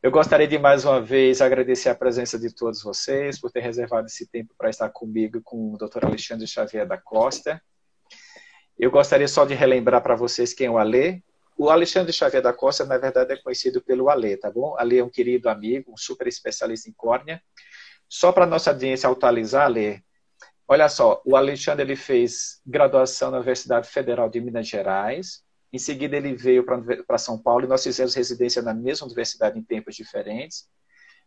Eu gostaria de mais uma vez agradecer a presença de todos vocês por ter reservado esse tempo para estar comigo com o Dr. Alexandre Xavier da Costa. Eu gostaria só de relembrar para vocês quem é o Alê. O Alexandre Xavier da Costa, na verdade, é conhecido pelo Alê, tá bom? Alê é um querido amigo, um super especialista em córnea. Só para a nossa audiência atualizar, Alê, olha só, o Alexandre ele fez graduação na Universidade Federal de Minas Gerais. Em seguida, ele veio para São Paulo e nós fizemos residência na mesma universidade em tempos diferentes.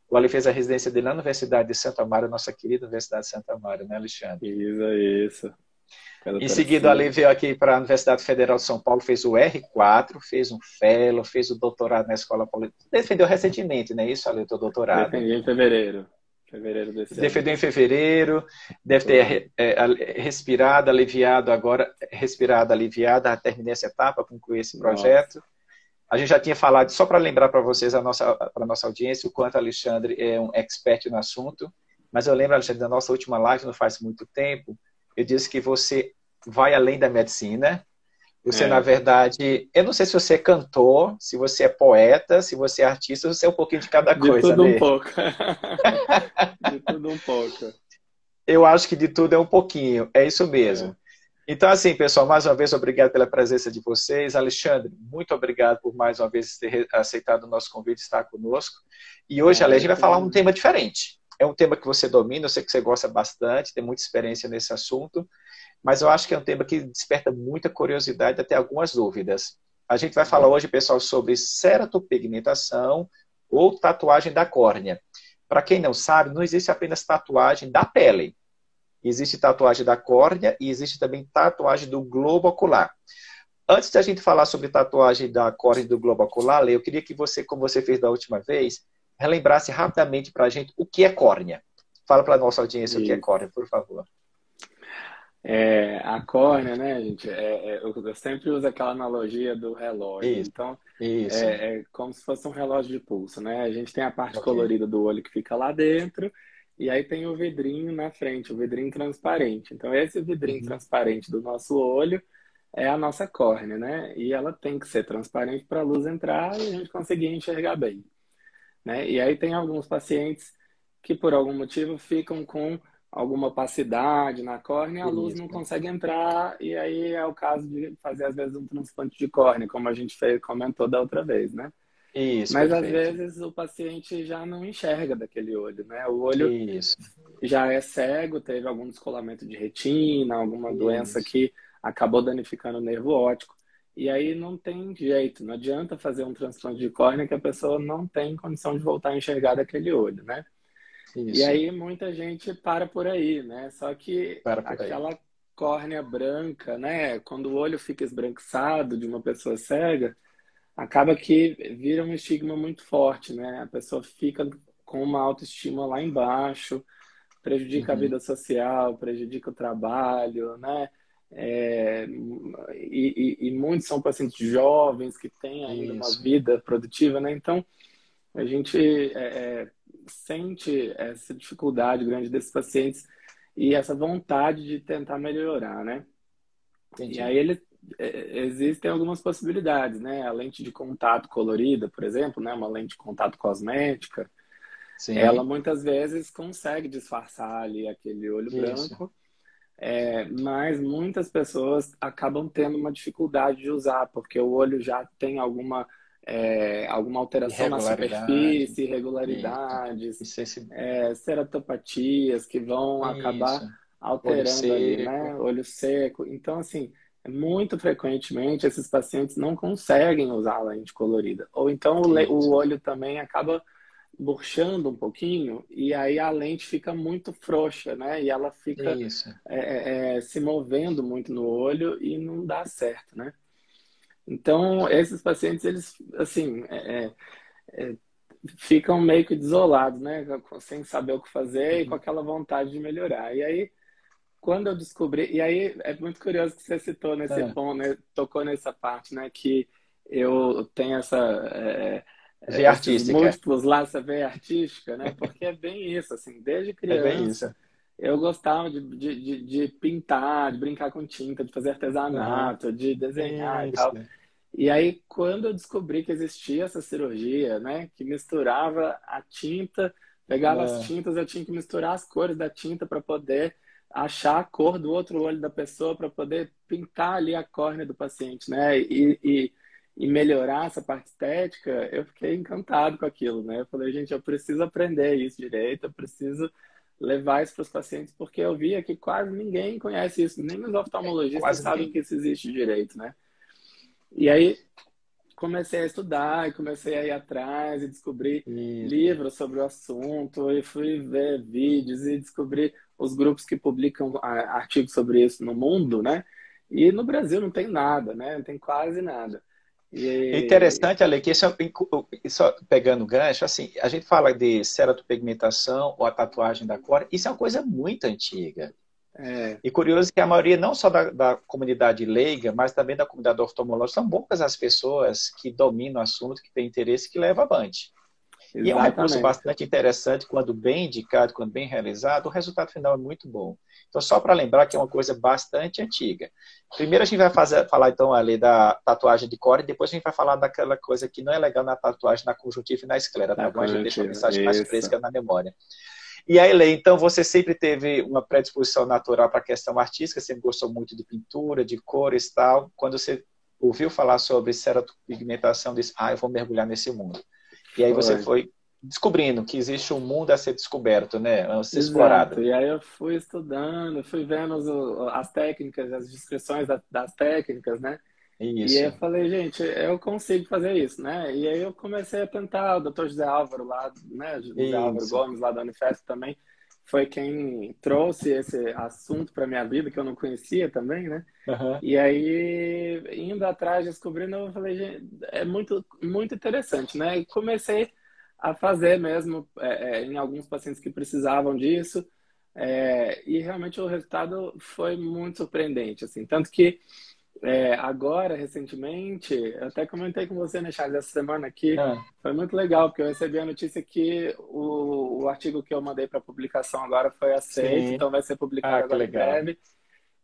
O Ale fez a residência dele na Universidade de Santa Amaro, nossa querida Universidade de Santa Amaro, né, Alexandre? Isso. Com a Em doutora seguida, o Ale Cida. veio aqui para a Universidade Federal de São Paulo, fez o R4, fez um fellow, fez o doutorado na Escola Paulista. Defendeu recentemente, né? Isso, Ale, o teu doutorado. Defendi em fevereiro. Fevereiro desse ano. Defendeu em fevereiro, deve Foi. ter respirado, aliviado agora, respirado, aliviado, terminei essa etapa, concluí esse Nossa. projeto. A gente já tinha falado, só para lembrar para vocês, para a nossa audiência, o quanto Alexandre é um expert no assunto, mas eu lembro, Alexandre, da nossa última live, não faz muito tempo, eu disse que você vai além da medicina, você, na É, verdade, eu não sei se você é cantor, se você é poeta, se você é artista, você é um pouquinho de cada de coisa, tudo um né? pouco. De tudo um pouco. Eu acho que de tudo é um pouquinho, é isso É, mesmo. Então, assim, pessoal, mais uma vez, obrigado pela presença de vocês. Alexandre, muito obrigado por mais uma vez ter aceitado o nosso convite e estar conosco. E hoje, Ale, a gente eu vai que falar um agradeço. tema diferente. É um tema que você domina, eu sei que você gosta bastante, tem muita experiência nesse assunto, mas eu acho que é um tema que desperta muita curiosidade e até algumas dúvidas. A gente vai falar hoje, pessoal, sobre ceratopigmentação ou tatuagem da córnea. Para quem não sabe, não existe apenas tatuagem da pele. Existe tatuagem da córnea e existe também tatuagem do globo ocular. Antes da gente falar sobre tatuagem da córnea e do globo ocular, Lê, eu queria que você, como você fez da última vez, relembrasse rapidamente para a gente o que é córnea. Fala para a nossa audiência o que é Isso. córnea, por favor. A córnea, né, gente? Eu sempre uso aquela analogia do relógio. Isso, Então, isso. é como se fosse um relógio de pulso, né? A gente tem a parte Ok. colorida do olho que fica lá dentro, e aí tem o vidrinho na frente, o vidrinho transparente. Então, esse vidrinho Uhum. transparente do nosso olho é a nossa córnea, né? E ela tem que ser transparente para a luz entrar e a gente conseguir enxergar bem, né? E aí tem alguns pacientes que por algum motivo ficam com alguma opacidade na córnea, a luz não Isso, consegue entrar e aí é o caso de fazer às vezes um transplante de córnea, como a gente fez, comentou da outra vez, né? isso, Mas às perfeito. vezes o paciente já não enxerga daquele olho, né? O olho Isso, já é cego, teve algum descolamento de retina, alguma doença isso, que acabou danificando o nervo óptico. E aí não tem jeito, não adianta fazer um transplante de córnea que a pessoa não tem condição de voltar a enxergar daquele olho, né? E isso. aí muita gente para por aí, né? Só que Para por aí. aquela córnea branca, né? Quando o olho fica esbranquiçado de uma pessoa cega, acaba que vira um estigma muito forte, né? A pessoa fica com uma autoestima lá embaixo, prejudica a Uhum. vida social, prejudica o trabalho, né? É, e muitos são pacientes jovens que têm ainda uma Isso, vida produtiva, né? Então, a gente sente essa dificuldade grande desses pacientes e essa vontade de tentar melhorar, né? E entendi. aí existem algumas possibilidades, né? A lente de contato colorida, por exemplo, né? Uma lente de contato cosmética, ela Sim, muitas vezes consegue disfarçar ali aquele olho isso. branco, mas muitas pessoas acabam tendo uma dificuldade de usar, porque o olho já tem alguma alteração na Irregularidade. superfície, Isso. irregularidades, Isso, esse, ceratopatias que vão acabar isso. Olho alterando ali, né? seco. Olho seco. Então, assim, muito frequentemente esses pacientes não conseguem usar a lente colorida. Ou então o Isso. olho também acaba murchando um pouquinho e aí a lente fica muito frouxa, né? E ela fica Isso. se movendo muito no olho e não dá certo, né? Então, esses pacientes, eles, assim, ficam meio que desolados, né? Sem saber o que fazer e com Uhum. aquela vontade de melhorar. E aí, quando eu descobri... E aí, é muito curioso que você citou nesse Ah, ponto, né? Tocou nessa parte, né? Que eu tenho veia esses artística. múltiplos laços veia artística, né? Porque é bem isso, assim. Desde É bem isso. criança, eu gostava de pintar, de brincar com tinta, de fazer Aham. artesanato, de desenhar e Isso. tal. E aí, quando eu descobri que existia essa cirurgia, né, que misturava a tinta, pegava as Ah, tintas, eu tinha que misturar as cores da tinta para poder achar a cor do outro olho da pessoa, para poder pintar ali a córnea do paciente, né, e melhorar essa parte estética, eu fiquei encantado com aquilo, né? Eu falei, gente, eu preciso aprender isso direito, eu preciso levar isso para os pacientes, porque eu via que quase ninguém conhece isso, nem os oftalmologistas quase sabem ninguém. que isso existe direito, né? E aí comecei a estudar, e comecei a ir atrás e descobri Isso. livros sobre o assunto e fui ver vídeos e descobri os grupos que publicam artigos sobre isso no mundo, né? E no Brasil não tem nada, né? Não tem quase nada. É E interessante, Ale, que isso pegando o gancho, assim, a gente fala de ceratopigmentação ou a tatuagem da córnea, isso é uma coisa muito antiga. é, E curioso que a maioria, não só da comunidade leiga, mas também da comunidade oftalmológica, são poucas as pessoas que dominam o assunto, que têm interesse, que levam avante. E é um recurso exatamente. bastante interessante, quando bem indicado, quando bem realizado, o resultado final é muito bom. Então, só para lembrar que é uma coisa bastante antiga. Primeiro a gente vai falar, então, ali da tatuagem de córnea, e depois a gente vai falar daquela coisa que não é legal na tatuagem, na conjuntiva e na esclera, tá Na bom? A gente deixa uma conjuntiva. mensagem mais Isso. fresca na memória. E aí, Lei, então você sempre teve uma predisposição natural para a questão artística, sempre gostou muito de pintura, de cores e tal. Quando você ouviu falar sobre ceratopigmentação, disse, eu vou mergulhar nesse mundo. E aí você Foi. foi descobrindo que existe um mundo a ser descoberto, né? A ser Exato. explorado. E aí eu fui estudando, fui vendo as técnicas, as descrições das técnicas, né? E aí eu Isso. falei, gente, eu consigo fazer isso, né? E aí eu comecei a tentar, o Dr. José Álvaro lá, né? José Álvaro Isso. Gomes lá da Unifesp também, foi quem trouxe esse assunto para minha vida, que eu não conhecia também, né? Uhum. E aí, indo atrás, descobrindo, eu falei, gente, é muito, muito interessante, né? E comecei a fazer mesmo em alguns pacientes que precisavam disso, e realmente o resultado foi muito surpreendente, assim, tanto que agora, recentemente, eu até comentei com você, né, Charles, essa semana aqui, Ah, foi muito legal, porque eu recebi a notícia que o artigo que eu mandei para publicação agora foi aceito, sim. então vai ser publicado Que agora em legal. breve,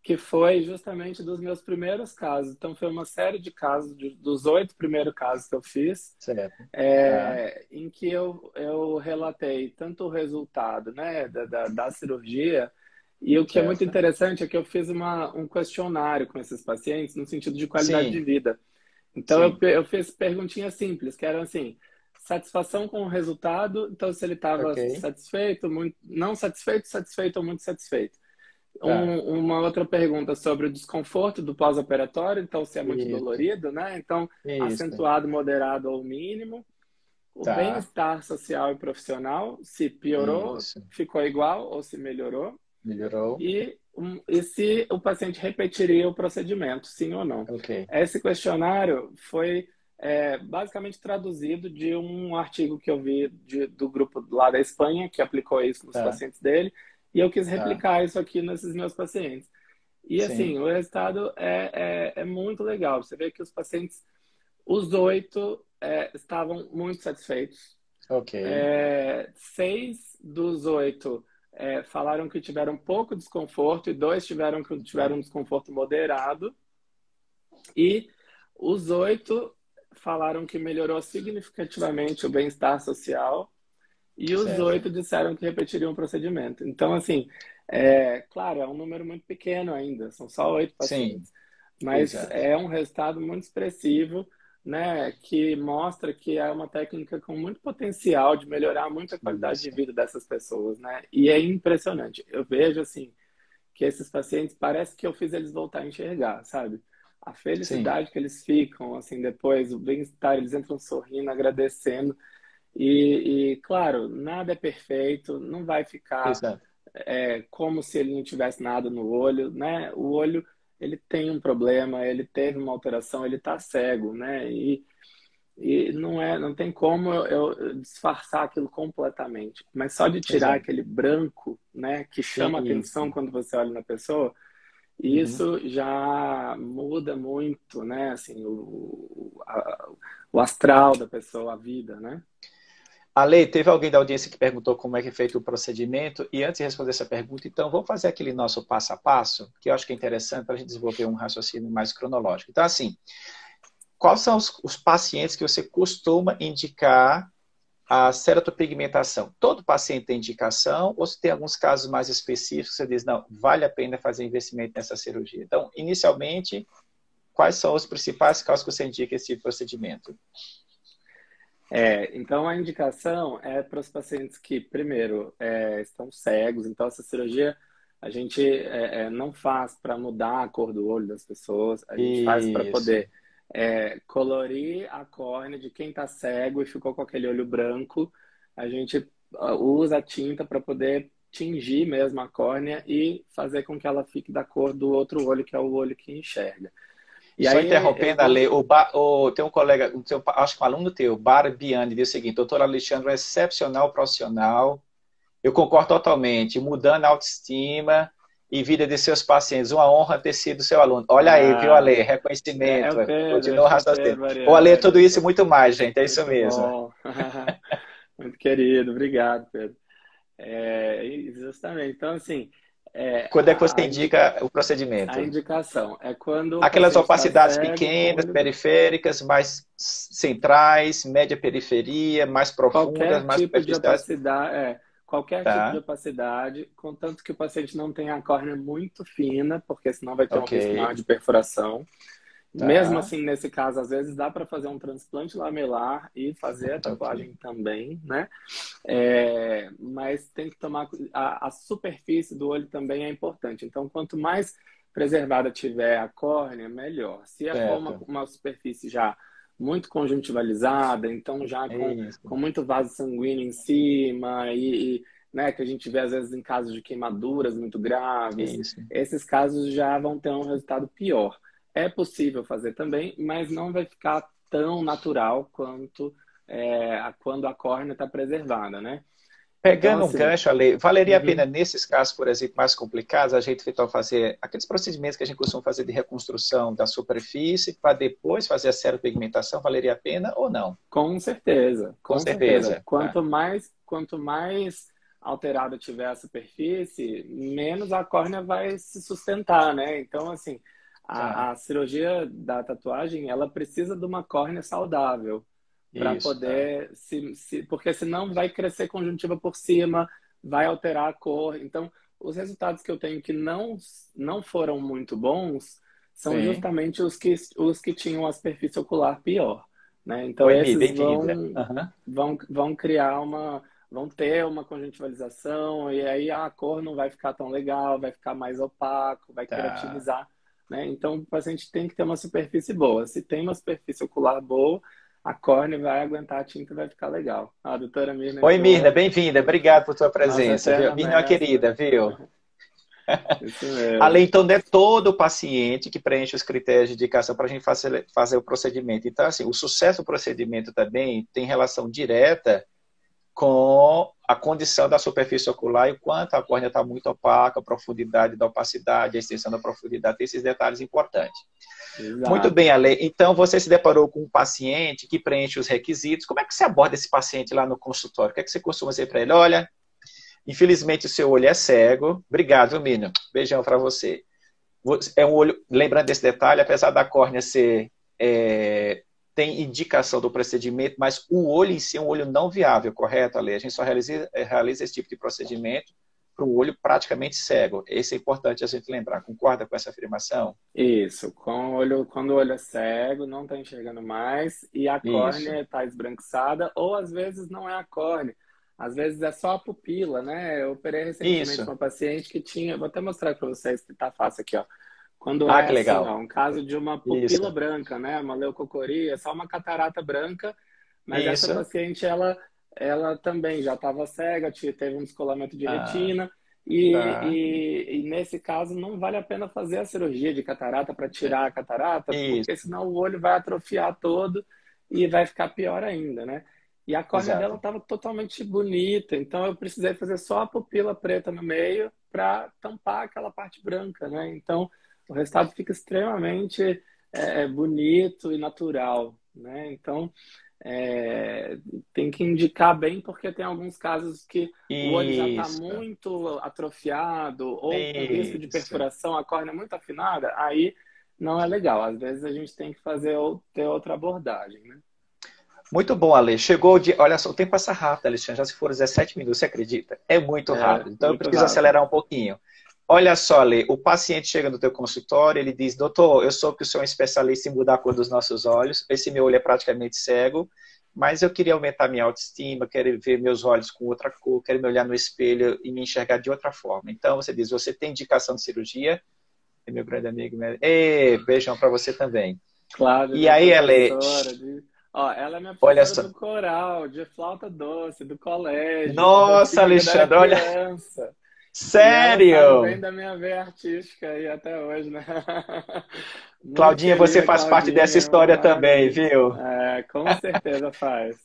que foi justamente dos meus primeiros casos. Então, foi uma série de casos, dos 8 primeiros casos que eu fiz, Certo. Tá. em que eu relatei tanto o resultado, né, da cirurgia, e o que é muito Certo. interessante é que eu fiz um questionário com esses pacientes no sentido de qualidade de Sim. vida. Então, Sim. eu fiz perguntinhas simples, que eram assim, satisfação com o resultado, então se ele estava Ok. satisfeito, muito, não satisfeito, satisfeito ou muito satisfeito. Tá. Uma outra pergunta sobre o desconforto do pós-operatório, então se é muito Isso. dolorido, né? Então, Isso. acentuado, moderado ou mínimo. O Tá. bem-estar social e profissional, se piorou, Isso. ficou igual ou se melhorou. Melhorou. E se o paciente repetiria o procedimento, sim ou não. Ok. Esse questionário foi basicamente traduzido de um artigo que eu vi do grupo lá da Espanha, que aplicou isso nos Tá. pacientes dele, e eu quis Tá. replicar isso aqui nesses meus pacientes. E assim, Sim. o resultado é muito legal. Você vê que os pacientes, os 8, estavam muito satisfeitos. Ok. 6 dos 8 falaram que tiveram pouco desconforto e 2 tiveram Ok. um desconforto moderado. E os 8 falaram que melhorou significativamente o bem-estar social e os Certo. 8 disseram que repetiriam o procedimento. Então, assim, claro, é um número muito pequeno ainda, são só 8 Sim. pacientes, mas Exato. é um resultado muito expressivo, né, que mostra que é uma técnica com muito potencial de melhorar muito a qualidade de Isso. vida dessas pessoas, né? E é impressionante. Eu vejo, assim, que esses pacientes, parece que eu fiz eles voltar a enxergar, sabe? A Sim. felicidade que eles ficam, assim, depois, o bem-estar, eles entram sorrindo, agradecendo. Claro, nada é perfeito, não vai ficar Exato. como se ele não tivesse nada no olho, né? O olho, ele tem um problema, ele teve uma alteração, ele está cego, né? E não tem como eu disfarçar aquilo completamente. Mas só de tirar Exato. aquele branco, né, que chama Isso. atenção quando você olha na pessoa, Uhum. isso já muda muito, né? Assim, o astral da pessoa, a vida, né? Ale, teve alguém da audiência que perguntou como é que é feito o procedimento, e antes de responder essa pergunta, então, vamos fazer aquele nosso passo a passo, que eu acho que é interessante para a gente desenvolver um raciocínio mais cronológico. Então, assim, quais são os pacientes que você costuma indicar a ceratopigmentação? Todo paciente tem indicação ou se tem alguns casos mais específicos, você diz, não, vale a pena fazer investimento nessa cirurgia? Então, inicialmente, quais são os principais casos que você indica esse tipo de procedimento? Então, a indicação é para os pacientes que, primeiro, estão cegos. Então, essa cirurgia a gente não faz para mudar a cor do olho das pessoas, a gente faz para Isso. poder colorir a córnea de quem está cego e ficou com aquele olho branco. A gente usa a tinta para poder tingir mesmo a córnea e fazer com que ela fique da cor do outro olho, que é o olho que enxerga. E Só aí eu interrompendo, vou... Ale, tem um colega, acho que um aluno teu, Barbiani, diz o seguinte, doutor Alexandre é um excepcional profissional, eu concordo totalmente, mudando a autoestima e vida de seus pacientes, uma honra ter sido seu aluno. Olha aí, viu, Ale, É reconhecimento, o Pedro, continua o acho que é o raciocínio. Pedro O Ale é tudo Mariani. isso e muito mais, gente, é isso Muito mesmo. bom. Muito querido, obrigado, Pedro. Justamente. Então, assim, Quando é que você indica o a procedimento? indicação é quando o Aquelas paciente está opacidades cego com o pequenas, olho branco. periféricas, mais centrais, média periferia, mais profundas, Qualquer mais tipo de superficiais. opacidade, qualquer tipo de Tá, opacidade, contanto que o paciente não tenha a córnea muito fina, porque senão vai ter um ok, risco maior de perfuração. Mesmo tá, assim, nesse caso, às vezes dá para fazer um transplante lamelar e fazer a ok. tatuagem também, né? Mas tem que tomar... A superfície do olho também é importante. Então, quanto mais preservada tiver a córnea, melhor. Se for Certo. uma superfície já muito conjuntivalizada, então já Isso, com muito vaso sanguíneo em cima né, que a gente vê às vezes em casos de queimaduras muito graves, isso. esses casos já vão ter um resultado pior. É possível fazer também, mas não vai ficar tão natural quanto quando a córnea está preservada, né? Então, Pegando um assim, gancho, Ale, valeria a pena, uhum, nesses casos, por exemplo, mais complicados, a gente tentar fazer aqueles procedimentos que a gente costuma fazer de reconstrução da superfície para depois fazer a seropigmentação, valeria a pena ou não? com certeza, Com com certeza. certeza. Tá. Quanto mais alterada tiver a superfície, menos a córnea vai se sustentar, né? Então, assim, Tá. a cirurgia da tatuagem, ela precisa de uma córnea saudável para Isso, tá. poder porque senão vai crescer conjuntiva por cima, vai alterar a cor. Então, os resultados que eu tenho que não foram muito bons são Sim. justamente os que tinham a superfície ocular pior, né? Então, Oi, Mi, esses bem-vinda. Aham. vão criar vão ter uma conjuntivalização e aí a cor não vai ficar tão legal, vai ficar mais opaco, vai Tá. queratinizar, né? Então, o paciente tem que ter uma superfície boa. Se tem uma superfície ocular boa, a córnea vai aguentar a tinta e vai ficar legal. A doutora Mirna Oi, Mirna, entrou, bem-vinda. Obrigado por tua nossa presença, viu? eterna Mirna é uma mestra. querida, viu? Isso Além, mesmo. então, de todo paciente que preenche os critérios de indicação para a gente fazer o procedimento. Então, assim, o sucesso do procedimento também tem relação direta com a condição da superfície ocular e o quanto a córnea está muito opaca, a profundidade da opacidade, a extensão da profundidade, tem esses detalhes importantes. Muito Exato. bem, Ale. Então, você se deparou com um paciente que preenche os requisitos. Como é que você aborda esse paciente lá no consultório? O que é que você costuma dizer para ele? Olha, infelizmente o seu olho é cego. Obrigado, Mínio. Beijão para você. É um olho, lembrando desse detalhe, apesar da córnea ser tem indicação do procedimento, mas o olho em si é um olho não viável, correto, Ale? A gente só realiza esse tipo de procedimento para um olho praticamente cego. Isso é importante a gente lembrar. Concorda com essa afirmação? Isso. Quando o olho é cego, não está enxergando mais e a Isso. córnea está esbranquiçada, ou às vezes não é a córnea. Às vezes é só a pupila, né? Eu operei recentemente Isso. uma paciente que tinha, vou até mostrar para vocês que tá fácil aqui, ó. Quando Ah, é que assim, legal. ó, um caso de uma pupila Isso. branca, né? Uma leucocoria, é só uma catarata branca, mas essa Isso. paciente, ela também já estava cega, teve um descolamento de Ah, retina, tá. e nesse caso não vale a pena fazer a cirurgia de catarata para tirar a catarata, porque Isso. senão o olho vai atrofiar todo e vai ficar pior ainda, né? E a córnea dela Exato. estava totalmente bonita, então eu precisei fazer só a pupila preta no meio para tampar aquela parte branca, né? Então o resultado fica extremamente bonito e natural, né? Então é, tem que indicar bem porque tem alguns casos que o olho já está Isso. muito atrofiado ou com risco de Isso. perfuração, a córnea muito afinada, aí não é legal. Às vezes a gente tem que fazer ter outra abordagem, né? Muito bom, Ale. Chegou o dia. Olha só, o tempo passa rápido, Alexandre. Já se foram 17 minutos, você acredita? É muito É, rápido. Então eu muito preciso rápido. acelerar um pouquinho. Olha só, Ale, o paciente chega no teu consultório, ele diz, doutor, eu soube que o senhor é um especialista em mudar a cor dos nossos olhos, esse meu olho é praticamente cego, mas eu queria aumentar minha autoestima, quero ver meus olhos com outra cor, quero me olhar no espelho e me enxergar de outra forma. Então você diz, você tem indicação de cirurgia? É meu grande amigo. Ei, beijão para você também. Cláudia, E minha aí, Ale, professora de... Ó, ela é minha olha professora só. do coral, de flauta doce, do colégio, quando eu Nossa, tinha, quando eu era Alexandre, olha, criança. E ela sabe bem sério? da minha veia artística aí até hoje, né? Muito Claudinha, você querida, faz parte dessa Claudinha, uma história também, maravilha. viu? É, com certeza faz.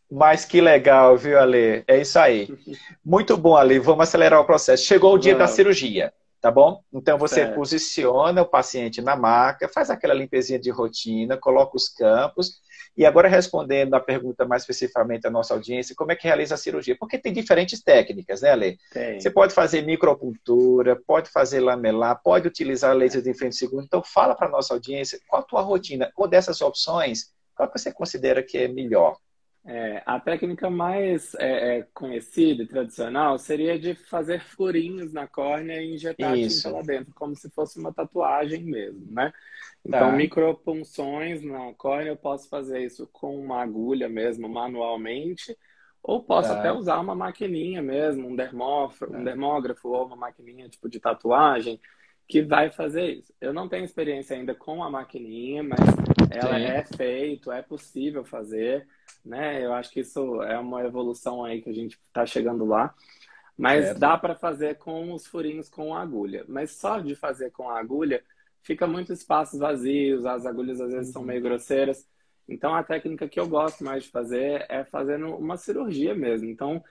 Mas que legal, viu, Ale? É isso aí. Muito bom, Ale. Vamos acelerar o processo. Chegou o dia da Vamos, cirurgia, tá bom? Então você certo. posiciona o paciente na maca, faz aquela limpezinha de rotina, coloca os campos. E agora respondendo a pergunta mais especificamente da nossa audiência, como é que realiza a cirurgia? Porque tem diferentes técnicas, né, Ale? Você Tem. pode fazer micropuntura, pode fazer lamelar, pode utilizar laser de frente segundo. Então fala para a nossa audiência qual a tua rotina, ou dessas opções, qual que você considera que é melhor? É, a técnica mais conhecida e tradicional seria de fazer furinhos na córnea e injetar a tinta Isso, lá dentro, como se fosse uma tatuagem mesmo, né? Então, tá. micropunções na córnea, eu posso fazer isso com uma agulha mesmo, manualmente, ou posso até Tá, usar uma maquininha mesmo, um tá. dermógrafo ou uma maquininha tipo de tatuagem, que vai fazer isso. Eu não tenho experiência ainda com a maquininha, mas ela Sim, é feito, é possível fazer, né? Eu acho que isso é uma evolução aí que a gente está chegando lá. Mas dá certo. para fazer com os furinhos com a agulha. Mas só de fazer com a agulha fica muitos espaços vazios, as agulhas às vezes são Uhum. meio grosseiras. Então a técnica que eu gosto mais de fazer é fazendo uma cirurgia mesmo. Então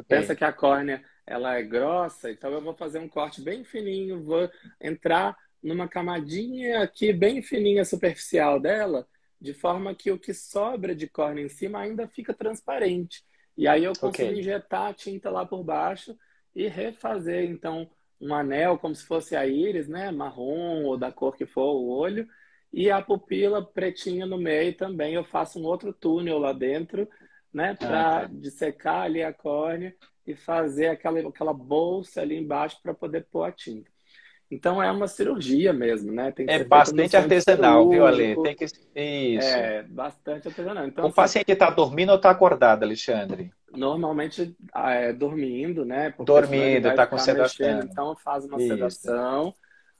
pensa Ok. que a córnea ela é grossa, então eu vou fazer um corte bem fininho, vou entrar numa camadinha aqui bem fininha superficial dela, de forma que o que sobra de córnea em cima ainda fica transparente. E aí eu Ok. consigo injetar a tinta lá por baixo e refazer então um anel como se fosse a íris, né, marrom ou da cor que for o olho, e a pupila pretinha no meio também eu faço um outro túnel lá dentro, né, Ah, para tá. dissecar ali a córnea e fazer aquela bolsa ali embaixo para poder pôr a tinta. Então é uma cirurgia mesmo, né? Tem que É ser feita no bastante centro artesanal, viu, Ale? cirúrgico, Tem que. Isso. é bastante artesanal. Então, O assim, paciente está dormindo ou está acordado, Alexandre? normalmente dormindo, né? Porque senão ele Dormindo, vai está com ficar mexendo. sedação. Então faz uma Isso. sedação,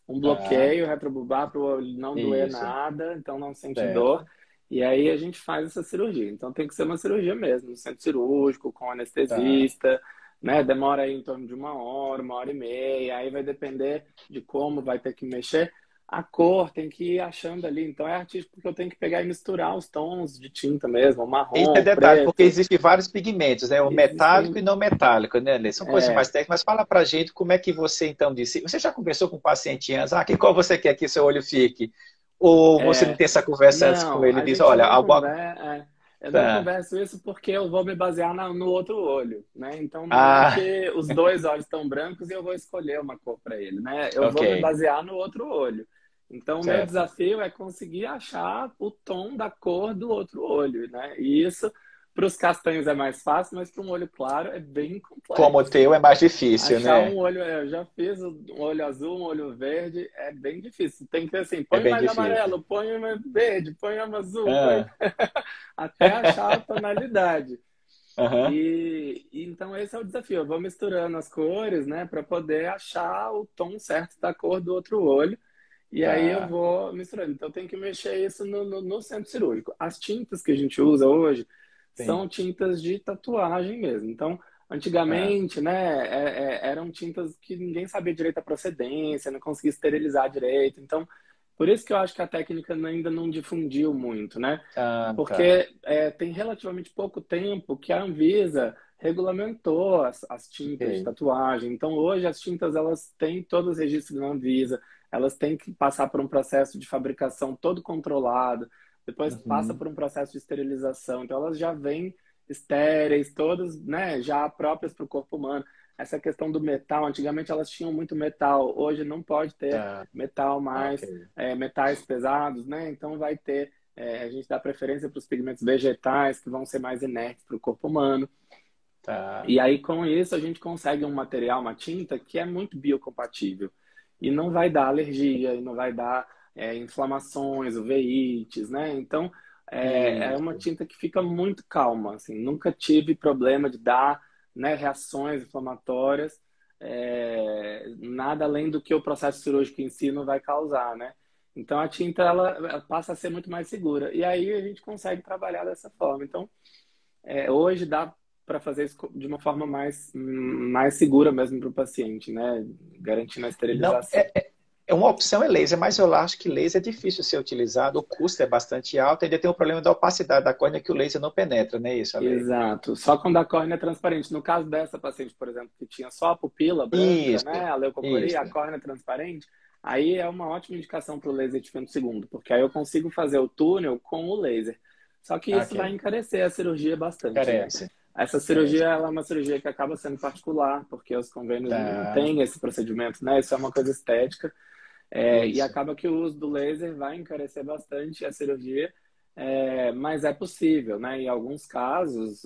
um Tá. bloqueio retrobubar para o olho não doer Isso. nada, então não sente dor. Certo. E aí a gente faz essa cirurgia. Então tem que ser uma cirurgia mesmo, no centro cirúrgico, com Tá. anestesista, né? Demora aí em torno de uma hora e meia. Aí vai depender de como vai ter que mexer. A cor tem que ir achando ali. Então é artístico porque eu tenho que pegar e misturar os tons de tinta mesmo, o Esse é marrom, o detalhe, porque preto. existem vários pigmentos, né? O metálico Existem e não metálico, né, Ale? São coisas mais é, técnicas, mas fala pra gente como é que você então disse. Você já conversou com o paciente antes? Ah, que qual você quer que seu olho fique? Ou você não É, tem essa conversa antes com não, ele? a Diz, gente olha, não algo. conversa, eu não Tá. converso isso porque eu vou me basear no outro olho, né? Então não é Ah, que os dois olhos estão brancos e eu vou escolher uma cor para ele, né? Eu vou me ok, basear no outro olho. Então o meu certo. desafio é conseguir achar o tom da cor do outro olho, né? E isso para os castanhos é mais fácil, mas para um olho claro é bem Como o complexo. teu é mais difícil, Achar um né? olho, eu já fiz um olho azul, um olho verde, é bem difícil. Tem que ser assim, É põe bem mais difícil. amarelo, põe mais verde, põe mais azul, põe... Ah. até achar a tonalidade. Aham. E então esse é o desafio. Eu vou misturando as cores, né, para poder achar o tom certo da cor do outro olho. E aí eu Tá. vou misturando. Então tem que mexer isso no centro cirúrgico. As tintas que a gente usa hoje Sim. são tintas de tatuagem mesmo. Então, Ah. antigamente, né, eram tintas que ninguém sabia direito a procedência, não conseguia esterilizar direito. Então, por isso que eu acho que a técnica ainda não difundiu muito, né? Ah, tá. Porque tem relativamente pouco tempo que a Anvisa regulamentou as tintas de Ok. tatuagem. Então, hoje as tintas elas têm todos os registros da Anvisa, elas têm que passar por um processo de fabricação todo controlado, depois passa Uhum. por um processo de esterilização. Então, elas já vêm estéreis, todas, né, já próprias para o corpo humano. essa questão do metal, antigamente elas tinham muito metal, hoje não pode ter Tá. metal mais, Ok. metais pesados, né? Então vai ter, a gente dá preferência para os pigmentos vegetais, que vão ser mais inertes para o corpo humano. Tá. E aí, com isso, a gente consegue um material, uma tinta, que é muito biocompatível. E não vai dar alergia, e não vai dar inflamações, uveites, né? Então, é uma Isso. tinta que fica muito calma, assim. Nunca tive problema de dar, né, reações inflamatórias, nada além do que o processo cirúrgico em si não vai causar, né? Então, a tinta, ela passa a ser muito mais segura. E aí, a gente consegue trabalhar dessa forma. Então, hoje dá para fazer isso de uma forma mais segura mesmo para o paciente, né? Garantindo a Não, esterilização. é uma opção é laser, mas eu acho que laser é difícil de ser utilizado, o custo é bastante alto, ainda tem o problema da opacidade da córnea que o laser não penetra, não é isso, Ale? Exato. Só quando a córnea é transparente. No caso dessa paciente, por exemplo, que tinha só a pupila branca, Isso, né? A leucocoria, isso. a córnea transparente, aí é uma ótima indicação para o laser de fino segundo, porque aí eu consigo fazer o túnel com o laser. Só que isso vai Ok. encarecer a cirurgia bastante, né? Carece. Essa Carece. cirurgia ela é uma cirurgia que acaba sendo particular, porque os convênios não Tá. têm esse procedimento, né? Isso é uma coisa estética. E Isso. acaba que o uso do laser vai encarecer bastante a cirurgia, mas é possível, né? Em alguns casos,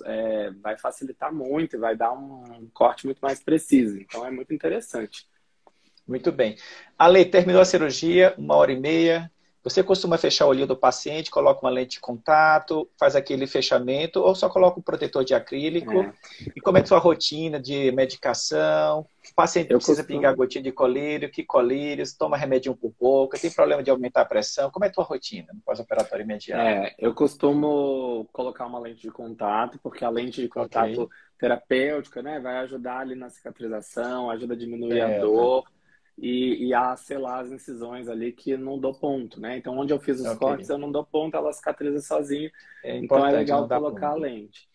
vai facilitar muito, vai dar um corte muito mais preciso. Então, é muito interessante. Muito bem. Ale, terminou a cirurgia, 1h30. Você costuma fechar o olhinho do paciente, coloca uma lente de contato, faz aquele fechamento, ou só coloca um protetor de acrílico? É, E como é a sua rotina de medicação? O paciente eu precisa pingar costumo, gotinha de colírio, que colírios? Toma remedinho por boca? Tem problema de aumentar a pressão? Como é a tua rotina no pós-operatório imediato? eu costumo colocar uma lente de contato, porque a lente de Ok, contato terapêutica, né, vai ajudar ali na cicatrização, ajuda a diminuir a certo. dor e a selar as incisões ali que não dou ponto, né? Então, onde eu fiz os Ok. cortes, eu não dou ponto, ela cicatriza sozinha. É Então, é importante legal não dar colocar a ponto. lente.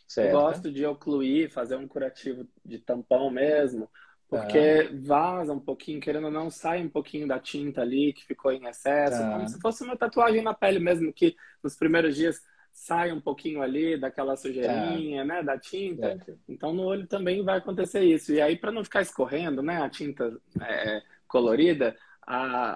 Certo. Gosto de ocluir, fazer um curativo de tampão mesmo, Tá, porque vaza um pouquinho, querendo ou não, sai um pouquinho da tinta ali que ficou em excesso, como tá. se fosse uma tatuagem na pele mesmo, que nos primeiros dias sai um pouquinho ali daquela Tá, sujeirinha, né, da tinta. certo. Então no olho também vai acontecer isso. E aí, para não ficar escorrendo, né, a tinta colorida,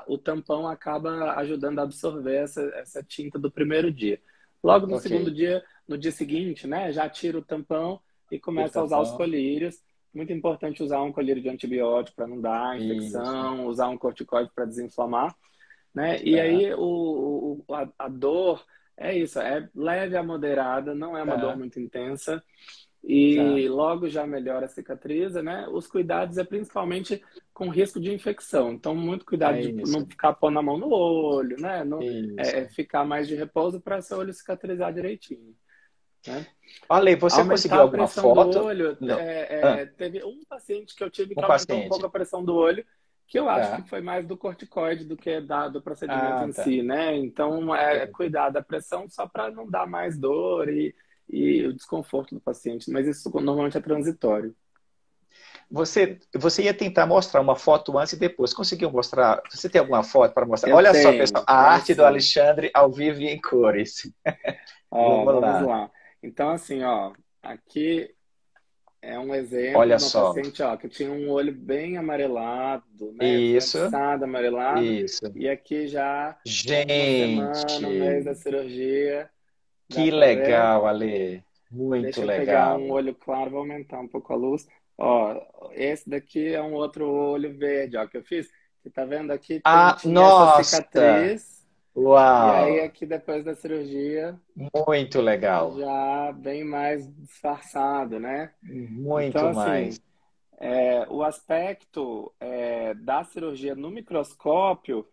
o tampão acaba ajudando a absorver essa tinta do primeiro dia. Logo no Ok. segundo dia, no dia seguinte, né, já tira o tampão e Tiro começa a usar os tampão. colírios. Muito importante usar um colírio de antibiótico para não dar Isso. infecção, usar um corticoide para desinflamar, né? E Tá, aí a dor é isso, é leve a moderada, não é uma dor tá, muito intensa tá. e logo já melhora a cicatriza, né? Os cuidados é principalmente com risco de infecção. Então, muito cuidado É de isso. não ficar pondo a mão no olho, né? Não, Isso. ficar mais de repouso para seu olho cicatrizar direitinho, né? Ale, você conseguiu Aumentar a alguma pressão do foto? olho, Não. Ah, teve um paciente que eu tive que um aumentou um pouco paciente. a pressão do olho, que eu acho que Tá. foi mais do corticoide do que do procedimento Ah, em tá. si, né? Então, Certo. cuidar da pressão só para não dar mais dor e o desconforto do paciente, mas isso normalmente é transitório. Você ia tentar mostrar uma foto antes e depois. Conseguiu mostrar? Você tem alguma foto para mostrar? Eu Olha só, pessoal, a tenho arte do sim. Alexandre ao vivo e em cores. Ó, Vamos vamos lá. lá. Então, assim, ó, aqui é um exemplo Olha de uma só. paciente, ó, que tinha um olho bem amarelado, né? Isso, Desatiçado, amarelado. isso. E aqui já com uma semana, um mês da Gente, cirurgia, dá que pra ver? legal, Ale. Muito Deixa eu pegar legal. um olho claro, vou aumentar um pouco a luz. Ó, esse daqui é um outro olho verde, ó, que eu fiz. Você tá vendo aqui? Ah, Tinha essa nossa! cicatriz. E aí, Uau! aqui depois da cirurgia, Muito legal. já bem mais disfarçado, né? Então, Muito assim, mais. o aspecto da cirurgia no microscópio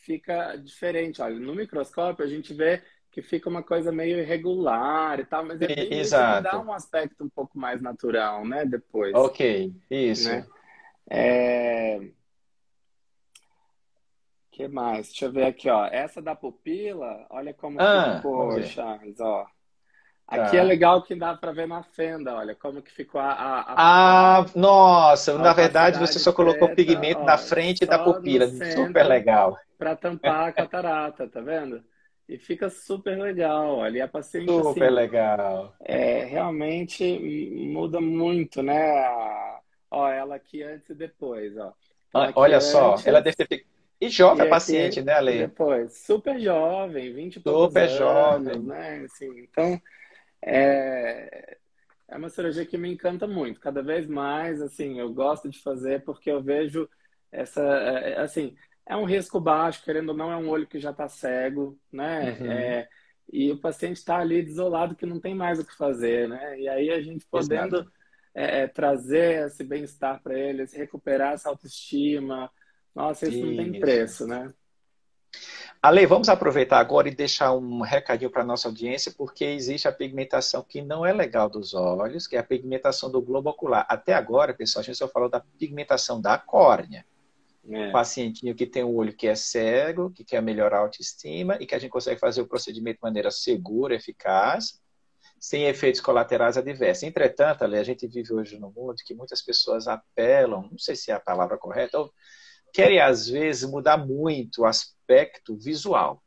fica diferente. Olha, no microscópio a gente vê que fica uma coisa meio irregular e tal, mas é bem isso que dá Exato. um aspecto um pouco mais natural, né? Depois, Ok, isso. né? É, que mais? Deixa eu ver aqui, ó. Essa da pupila, olha como Vamos ficou, ver. Charles, ó. Aqui é Tá. legal que dá para ver na fenda, olha, como que ficou Ah, nossa, a na verdade você opacidade só colocou preta, pigmento na ó, frente da só no pupila. Super centro legal. para tampar a catarata, tá vendo? E fica super legal. Ali a paciente, Super assim, legal. realmente muda muito, né? Ó, ela aqui antes e depois, ó. Então aqui Olha só, ela antes deve ter. E jovem e a paciente, aqui né, Ale? depois. Super jovem, 20 e poucos Super anos, jovem. né? Assim, então, é, é uma cirurgia que me encanta muito. Cada vez mais, assim, eu gosto de fazer porque eu vejo assim, é um risco baixo, querendo ou não, é um olho que já está cego, né? Uhum. E o paciente está ali desolado que não tem mais o que fazer, né? E aí a gente podendo Exato. trazer esse bem-estar para eles, recuperar essa autoestima, nossa, isso não tem Isso. preço, né? Ale, vamos aproveitar agora e deixar um recadinho para a nossa audiência, porque existe a pigmentação que não é legal dos olhos, que é a pigmentação do globo ocular. Até agora, pessoal, a gente só falou da pigmentação da córnea. É, Pacientinho que tem um olho que é cego, que quer melhorar a autoestima e que a gente consegue fazer o procedimento de maneira segura, eficaz, sem efeitos colaterais adversos. Entretanto, Ale, a gente vive hoje num mundo que muitas pessoas apelam, não sei se é a palavra correta, ou querem, às vezes, mudar muito o aspecto visual.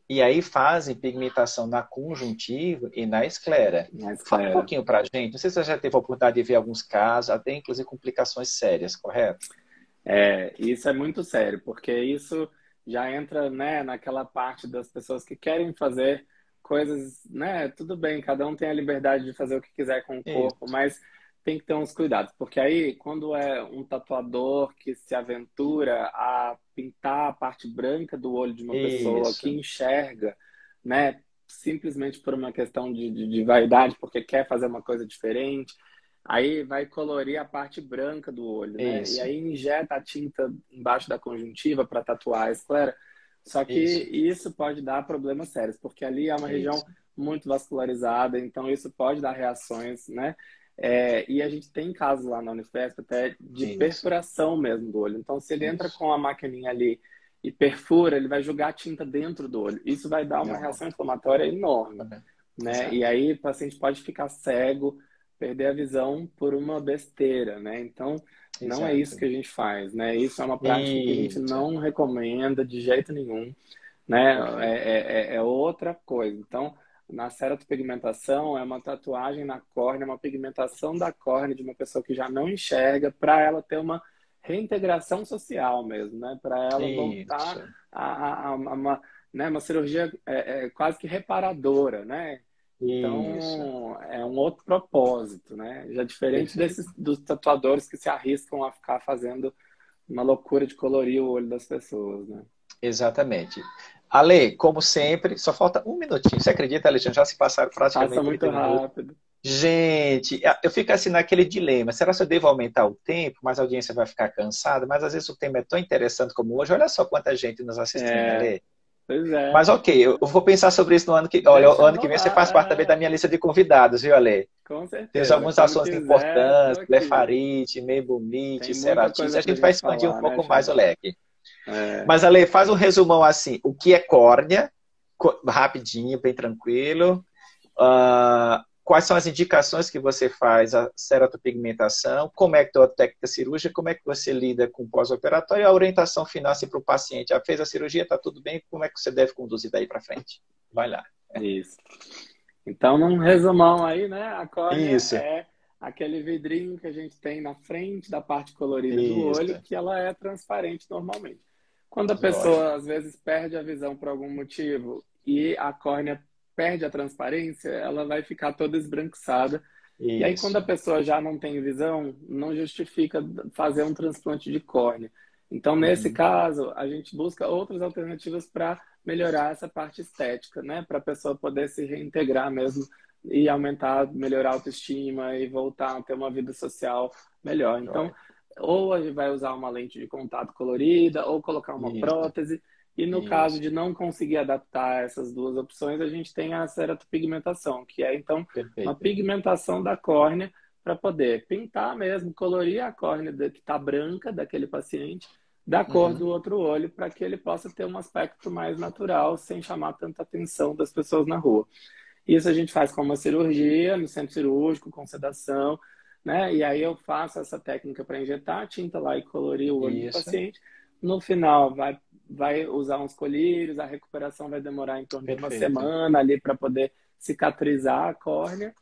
E aí fazem pigmentação na conjuntiva e na esclera. mais Fala um claro. pouquinho para a gente. Não sei se você já teve a oportunidade de ver alguns casos, até inclusive complicações sérias, correto? Isso é muito sério, porque isso já entra, né, naquela parte das pessoas que querem fazer coisas, né? Tudo bem, cada um tem a liberdade de fazer o que quiser com o corpo, Isso. mas tem que ter uns cuidados, porque aí, quando é um tatuador que se aventura a pintar a parte branca do olho de uma pessoa que Isso. enxerga, né, simplesmente por uma questão de vaidade, porque quer fazer uma coisa diferente. Aí vai colorir a parte branca do olho, né? E Isso. aí injeta a tinta embaixo da conjuntiva para tatuar a esclera. Só que Isso. isso pode dar problemas sérios, porque ali é uma região Isso. muito vascularizada, então isso pode dar reações, né? E a gente tem casos lá na Unifesp até de Isso. perfuração mesmo do olho. Então, se ele entra Isso. com a maquininha ali e perfura, ele vai jogar a tinta dentro do olho. Isso vai dar uma Não. reação inflamatória enorme, né? E Exato. aí o paciente pode ficar cego, perder a visão por uma besteira, né? Então, não é isso Exato. que a gente faz, né? Isso é uma prática que a gente Isso. não recomenda de jeito nenhum, né? Perfeito. É outra coisa. Então, na ceratopigmentação é uma tatuagem na córnea, uma pigmentação da córnea de uma pessoa que já não enxerga, para ela ter uma reintegração social mesmo, né? Para ela voltar Isso. a uma, né? Uma cirurgia quase que reparadora, né? Isso. Então, é um outro propósito, né? Já diferente Perfeito. dos tatuadores que se arriscam a ficar fazendo uma loucura de colorir o olho das pessoas, né? Exatamente. Ale, como sempre, só falta um minutinho. Você acredita, Alexandre? Já se passaram Passa praticamente muito 30 minutos. rápido. Gente, eu fico assim naquele dilema. Será que eu devo aumentar o tempo? Mas a audiência vai ficar cansada. Mas às vezes o tema é tão interessante como hoje. Olha só quanta gente nos assistindo, É, Ale. pois é. Mas ok, eu vou pensar sobre isso no ano que. Olha, o Deixa ano que vem você faz parte também da rolar. minha lista de convidados, viu, Ale? Com Temos certeza. alguns Quando assuntos quiser, tô importantes, aqui. blefarite, meibumite, Tem muita ceratice. coisa A pra gente vai gente expandir um falar, né, pouco mais o Xavier? leque. É, Mas, Ale, faz um resumão assim: o que é córnea, rapidinho, bem tranquilo. Quais são as indicações que você faz a ceratopigmentação? Como é que é a técnica cirúrgica? Como é que você lida com o pós-operatório? E a orientação final assim, para o paciente. Já fez a cirurgia, está tudo bem? Como é que você deve conduzir daí para frente? Vai lá. isso. Então, num resumão aí, né? A córnea Isso, é aquele vidrinho que a gente tem na frente da parte colorida do olho, isso. que ela é transparente normalmente. Quando a Joia. pessoa, às vezes, perde a visão por algum motivo e a córnea perde a transparência, ela vai ficar toda esbranquiçada. E aí, quando a Isso. pessoa já não tem visão, não justifica fazer um transplante de córnea. Então, nesse Uhum. caso, a gente busca outras alternativas para melhorar essa parte estética, né? Para a pessoa poder se reintegrar mesmo e aumentar, melhorar a autoestima e voltar a ter uma vida social melhor. Então, Joia. ou a gente vai usar uma lente de contato colorida, ou colocar uma Isso. prótese. E no caso Isso. de não conseguir adaptar essas duas opções, a gente tem a ceratopigmentação, que é então uma Perfeito. pigmentação da córnea para poder pintar mesmo, colorir a córnea que está branca daquele paciente da cor Uhum. do outro olho para que ele possa ter um aspecto mais natural, sem chamar tanta atenção das pessoas na rua. Isso a gente faz com uma cirurgia, no centro cirúrgico, com sedação, né? E aí eu faço essa técnica para injetar a tinta lá e colorir o olho do Isso. paciente. No final, vai vai usar uns colírios, a recuperação vai demorar em torno de uma Perfeito. semana ali para poder cicatrizar a córnea.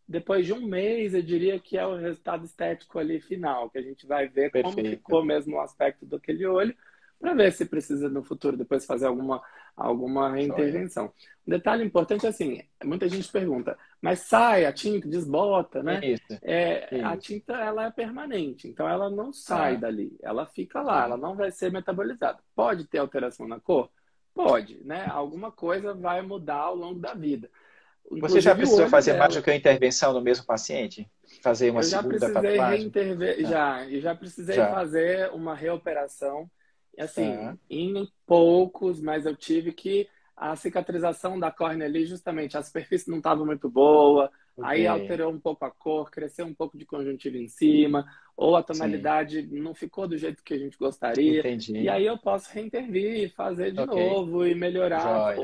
Depois de um mês, eu diria que é o resultado estético ali final, que a gente vai ver como Perfeito. ficou mesmo o aspecto daquele olho, para ver se precisa no futuro depois fazer alguma reintervenção. Um detalhe importante é assim, muita gente pergunta, mas sai a tinta, desbota, né? Isso. A tinta, ela é permanente, então ela não sai dali, ela fica lá, ela não vai ser metabolizada. Pode ter alteração na cor? Pode, né? Alguma coisa vai mudar ao longo da vida. Você já precisou fazer dela. mais do que uma intervenção no mesmo paciente? Fazer uma segunda tatuagem? Já precisei fazer uma reoperação, assim, em poucos, mas eu tive que a cicatrização da córnea ali, justamente, a superfície não estava muito boa, aí alterou um pouco a cor, cresceu um pouco de conjuntiva em cima, ou a tonalidade não ficou do jeito que a gente gostaria. Entendi. E aí eu posso reintervir, fazer de novo e melhorar,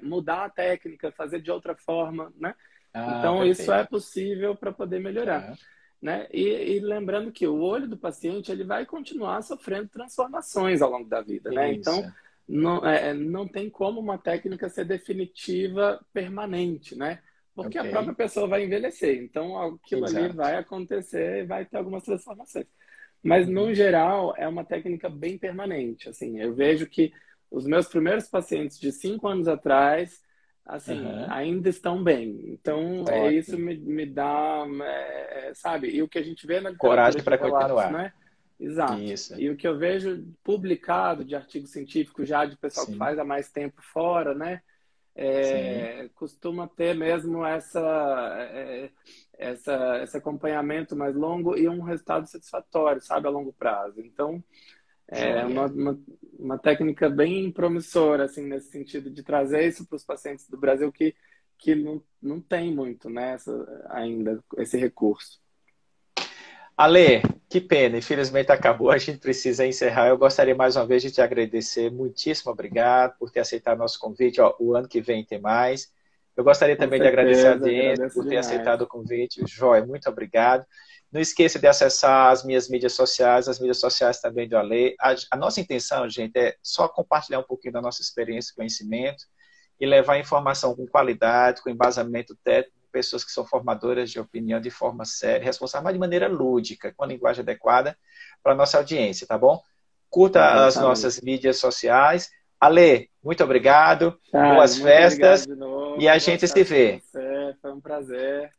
mudar a técnica, fazer de outra forma, né? Então, perfeito. isso é possível para poder melhorar. Né? E lembrando que o olho do paciente ele vai continuar sofrendo transformações ao longo da vida. Né? Então, não tem como uma técnica ser definitiva permanente, né? Porque a própria pessoa vai envelhecer. Então, aquilo ali vai acontecer e vai ter algumas transformações. Mas, no geral, é uma técnica bem permanente. Assim, eu vejo que os meus primeiros pacientes de 5 anos atrás, assim, ainda estão bem. Então, isso me dá, sabe? E o que a gente vê na coragem para relatos, continuar. né? Exato. Isso. E o que eu vejo publicado de artigo científico já de pessoal que faz há mais tempo fora, né? Costuma ter mesmo esse acompanhamento mais longo e um resultado satisfatório, sabe, a longo prazo. Então, é uma técnica bem promissora, assim, nesse sentido de trazer isso para os pacientes do Brasil que não tem muito, né, ainda esse recurso. Ale, que pena, infelizmente acabou, a gente precisa encerrar. Eu gostaria mais uma vez de te agradecer, muitíssimo obrigado por ter aceitado nosso convite. O ano que vem tem mais. Eu gostaria também de agradecer a audiência por ter aceitado o convite. Joia, muito obrigado. Não esqueça de acessar as minhas mídias sociais, as mídias sociais também do Ale. A nossa intenção, gente, é só compartilhar um pouquinho da nossa experiência e conhecimento e levar informação com qualidade, com embasamento técnico, pessoas que são formadoras de opinião de forma séria, responsável, mas de maneira lúdica, com a linguagem adequada para a nossa audiência, tá bom? Curta as nossas mídias sociais. Ale, muito obrigado, boas festas de novo, e a gente se vê. Foi um prazer.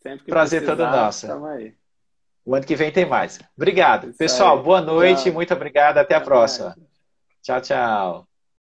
Sempre que prazer todo nosso. Aí. O ano que vem tem mais. Obrigado. Pessoal, boa noite, muito obrigado, até a próxima. Tchau, tchau.